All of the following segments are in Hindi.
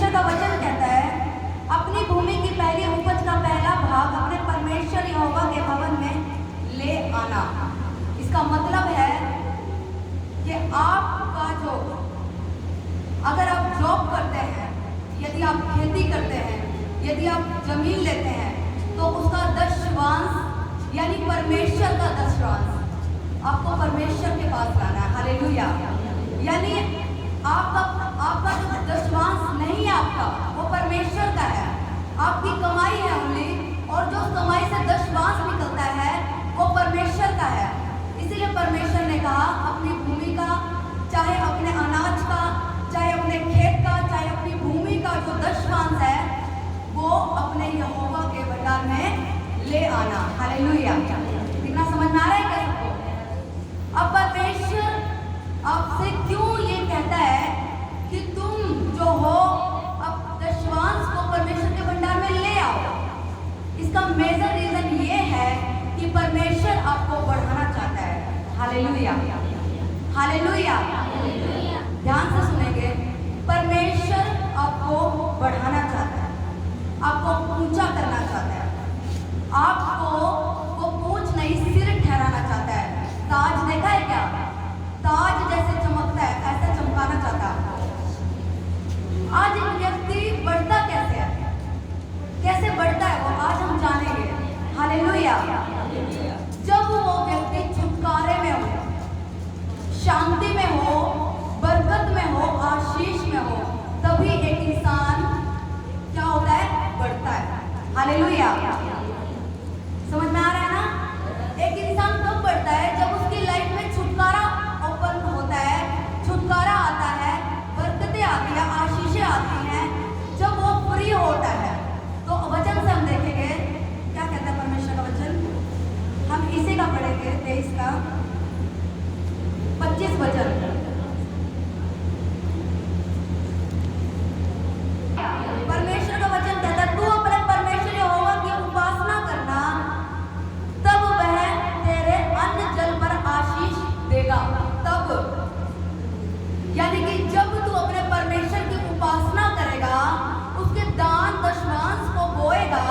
परमेश्वर का वचन कहता है, अपनी भूमि की पहली उपज का पहला भाग अपने परमेश्वर यहोवा के भवन में ले आना। इसका मतलब है कि आपका जो, अगर आप जॉब करते हैं, यदि आप खेती करते हैं, यदि आप जमीन लेते हैं, तो उसका दशवांश यानी परमेश्वर का दशवांश आपको परमेश्वर के पास लाना है। हालेलुया। यानी आपका जो दशवांश नहीं है आपका, वो परमेश्वर का है। आपकी कमाई है ओनली, और जो कमाई से दशवांश निकलता है वो परमेश्वर का है। इसीलिए परमेश्वर ने कहा अपनी भूमि का, चाहे अपने अनाज का, चाहे अपने खेत का, चाहे अपनी भूमि का जो दशवांश है वो अपने यहोवा के भंडार में ले आना। हालेलुया। कितना समझ में आ रहा है क्या सबको? अब परमेश्वर आपसे क्यों ये कहता है कि तुम जो हो अब दशवांश को परमेश्वर के भंडार में ले आओ? इसका मेजर रीजन ये है कि परमेश्वर आपको बढ़ाना चाहता है। Hallelujah, hallelujah. ध्यान से सुनेंगे, परमेश्वर आपको बढ़ाना चाहता है, आपको ऊंचा करना चाहता है, आपको वो पूंछ नहीं सिर ठहराना चाहता है। ताज देखा है क्या? ताज जैसे चमकता है ऐसा चमकाना चाहता है। आज एक व्यक्ति बढ़ता कैसे है, कैसे बढ़ता है वो आज हम जानेंगे। हालेलुया। जब वो व्यक्ति छुटकारे में हो, शांति में हो, बरकत में हो, आशीष में हो, तभी एक इंसान क्या होता है? बढ़ता है। हालेलुया। समझ में आ रहा है ना? एक इंसान कब बढ़ता है? जब उसकी लाइफ में छुटकारा ओपन होता है, छुटकारा आता है, बरकतें आती है, आशीषें आती हैं, जब वो फ्री होता है। तो वचन से हम देखेंगे क्या कहता है परमेश्वर का वचन। हम इसी का पढ़ेंगे 23 का 25 वचन। परमेश्वर का वचन कहता है, तू अपने परमेश्वर यहोवा की उपासना करना, तब वह तेरे अन्न जल पर आशीष देगा। तब यानी कि जब तू अपने परमेश्वर की उपासना करेगा, उसके दान दशवांश को बोएगा,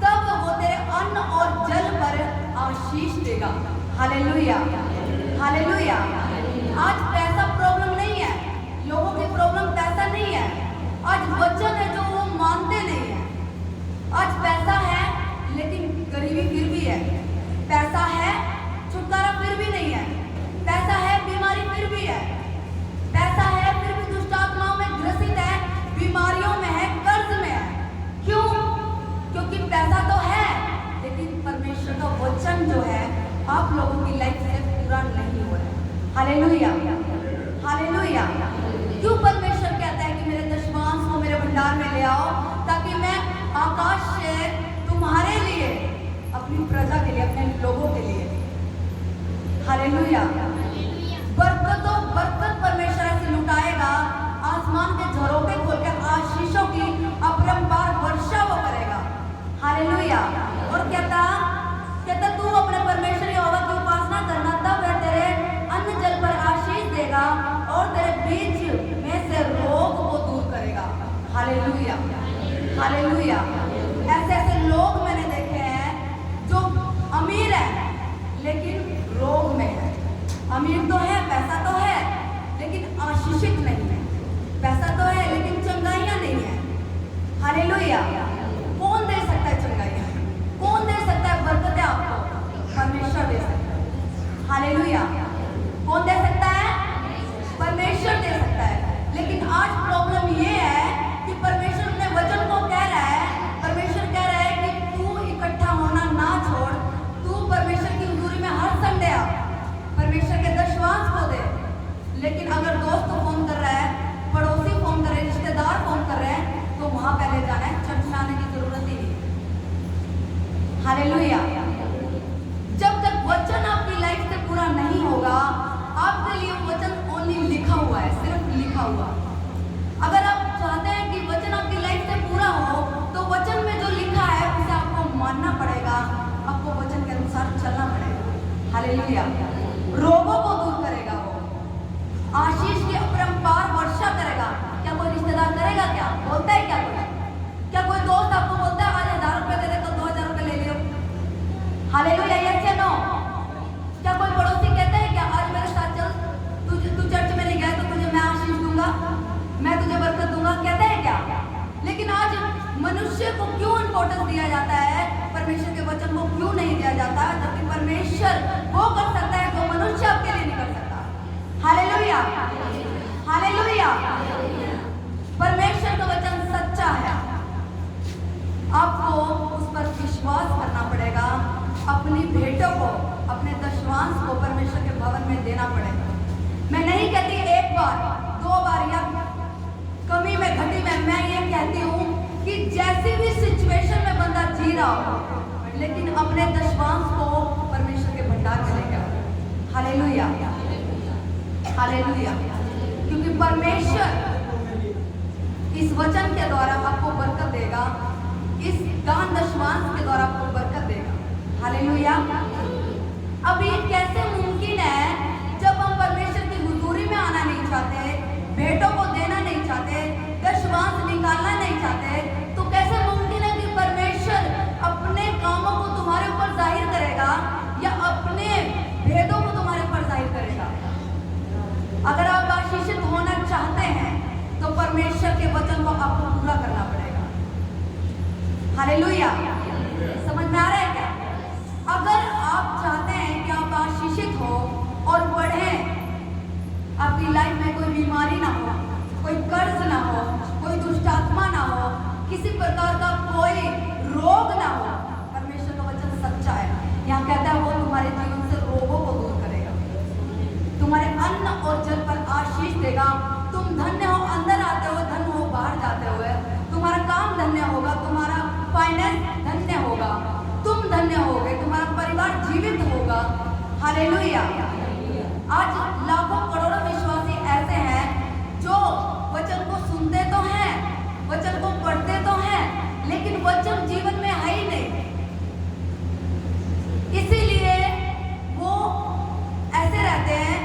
तब वो तेरे अन्न और जल पर आशीष देगा। Hallelujah, hallelujah. आज पैसा प्रॉब्लम नहीं है, लोगों की प्रॉब्लम पैसा नहीं है, आज वचन है जो वो मानते नहीं है। आज पैसा है लेकिन गरीबी फिर भी है, पैसा है छुटकारा फिर भी नहीं है, पैसा है बीमारी फिर भी है, पैसा है फिर भी दुष्ट आत्माओं में ग्रसित है, बीमारियों में है, कर्ज में है। क्यों? क्योंकि पैसा तो है लेकिन परमेश्वर का वचन जो है आप लोगों की लाइफ से पूरा नहीं हो रहा है। Hallelujah, hallelujah. क्यों परमेश्वर कहता है कि मेरे दशवांश को मेरे भंडार में ले आओ, ताकि मैं आकाश से तुम्हारे लिए, अपनी प्रजा के लिए, अपने लोगों के लिए, हालेलुया, बरकतों बरकत परमेश्वर ऐसे लुटाएगा, आसमान के झरोखे खोल के आशीषों की अपरंपार वर्षा वो करेगा। हालेलुया। और कहता तू अपने परमेश्वर यहोवा की उपासना करना, तब वह तेरे अन्न जल पर आशीष देगा और तेरे बीच में से रोग को दूर करेगा। Hallelujah, hallelujah. ऐसे ऐसे लोग मैंने देखे हैं जो अमीर है लेकिन रोग में है। अमीर तो है, पैसा तो है लेकिन आशीषित नहीं है, पैसा तो है लेकिन चंगाइयां नहीं है। हालेलुया। कौन दे सकता है चंगाइयां? कौन दे सकता है बरकतें आपको? परमेश्वर दे सकता है। हालेलुया। कौन दे सकता है? परमेश्वर दे सकता है। लेकिन आज प्रॉब्लम ये है कि परमेश्वर अपने वचन को कह रहा है, परमेश्वर कह रहा है कि तू इकट्ठा होना ना छोड़, तू परमेश्वर की हुजूरी में हर संडे आ, परमेश्वर के दशवांश को दे। लेकिन अगर दोस्त फोन कर रहा है, पड़ोसी फोन कर रहे हैं, रिश्तेदार फोन कर रहे हैं, तो वहां पहले जाना है, चर्च में आने की जरूरत ही नहीं। हालेलुया। जब तक वचन आपकी लाइफ से पूरा नहीं होगा, आपके लिए वचन ओनली लिखा हुआ है, सिर्फ लिखा हुआ। अगर आप चाहते हैं कि वचन आपकी लाइफ से पूरा हो, तो वचन में जो लिखा है उसे आपको मानना पड़ेगा, आपको वचन के अनुसार चलना पड़ेगा। हालेलुया। रोगों को दूर करेगा वो, आशीष की अपरंपार वर्षा करेगा। क्या कोई रिश्तेदार करेगा? क्या बोल हालेलुया, यस या नो? क्या कोई पड़ोसी कहता है क्या आज मेरे साथ चल, तू चर्च में नहीं गया तो तुझे मैं आशीष दूंगा, मैं तुझे बरकत दूंगा, कहते हैं क्या? लेकिन आज मनुष्य को क्यों इंपॉर्टेंस दिया जाता है, परमेश्वर के वचन को क्यों नहीं दिया जाता, जबकि परमेश्वर वो कर सकता है जो मनुष्य आपके लिए नहीं कर सकता। Hallelujah, hallelujah. परमेश्वर का वचन सच्चा है, आपको उस पर विश्वास करना पड़ेगा, अपनी भेंटों को, अपने दशवांश को परमेश्वर के भवन में देना पड़ेगा। मैं नहीं कहती एक बार, दो बार या कमी में घटी में, मैं ये कहती हूँ कि जैसी भी सिचुएशन में बंदा जी रहा हो, लेकिन अपने दशवांश को परमेश्वर के भंडार में लेकर आओ। Hallelujah, hallelujah. क्योंकि परमेश्वर इस वचन के द्वारा आपको बरकत देगा, इस दान दशवांश के द्वारा आपको बरकत देगा। हालेलुया। अब ये कैसे मुमकिन है जब हम परमेश्वर की हुजूरी में आना नहीं चाहते, भेंटों को देना नहीं चाहते, दशवांश निकालना नहीं चाहते, तो कैसे मुमकिन है कि परमेश्वर अपने कामों को तुम्हारे ऊपर जाहिर करेगा या अपने भेदों को तुम्हारे ऊपर जाहिर करेगा? अगर आप आशीषित होना चाहते हैं तो परमेश्वर के वचन को आपको पूरा करना पड़ेगा। हालेलुया, समझ में आ रहा है क्या? अगर आप चाहते हैं कि आप आशीषित हो और बढ़े, आपकी लाइफ में कोई बीमारी ना हो, कोई कर्ज ना हो, कोई दुष्ट आत्मा ना हो, किसी प्रकार का कोई रोग ना हो, परमेश्वर का वचन सच्चा है। यहाँ कहता है वो तुम्हारे जीवन से रोगों को दूर करेगा, तुम्हारे अन्न और जल पर आशीष देगा, तुम धन्य हो अंदर आते हुए, धन्य हो बाहर जाते हुए, तुम्हारा काम धन्य होगा, तुम्हारा फाइनेंस धन्य होगा, तुम धन्य होगे, तुम्हारा परिवार जीवित होगा। हालेलुया। आज लाखों करोड़ों विश्वासी ऐसे हैं जो वचन को सुनते तो हैं, वचन को पढ़ते तो हैं, लेकिन वचन जीवन में है ही नहीं। इसीलिए वो ऐसे रहते हैं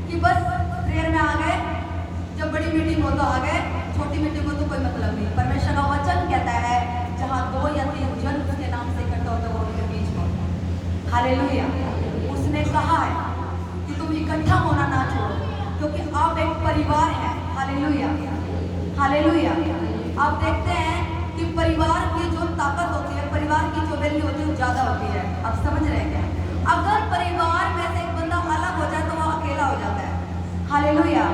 कि बस प्रेयर में आ गए, जब बड़ी मीटिंग हो तो आ गए, छोटी मीटिंग हो तो कोई मतलब नहीं। परमेश्वर का वचन कहता है जहाँ 2 या 3 जन उसके नाम से इकट्ठा होते वो उनके बीच में। हालेलुया। उसने कहा है कि तुम इकट्ठा होना ना छोड़ो, क्योंकि आप एक परिवार हैं। Hallelujah, hallelujah. आप देखते हैं कि परिवार की जो ताकत होती है, परिवार की जो वैल्यू होती है वो ज्यादा होती है। आप समझ रहे हैं क्या? अगर परिवार में से एक बंदा अलग हो जाए तो वो अकेला हो जाता है। हालेलुया।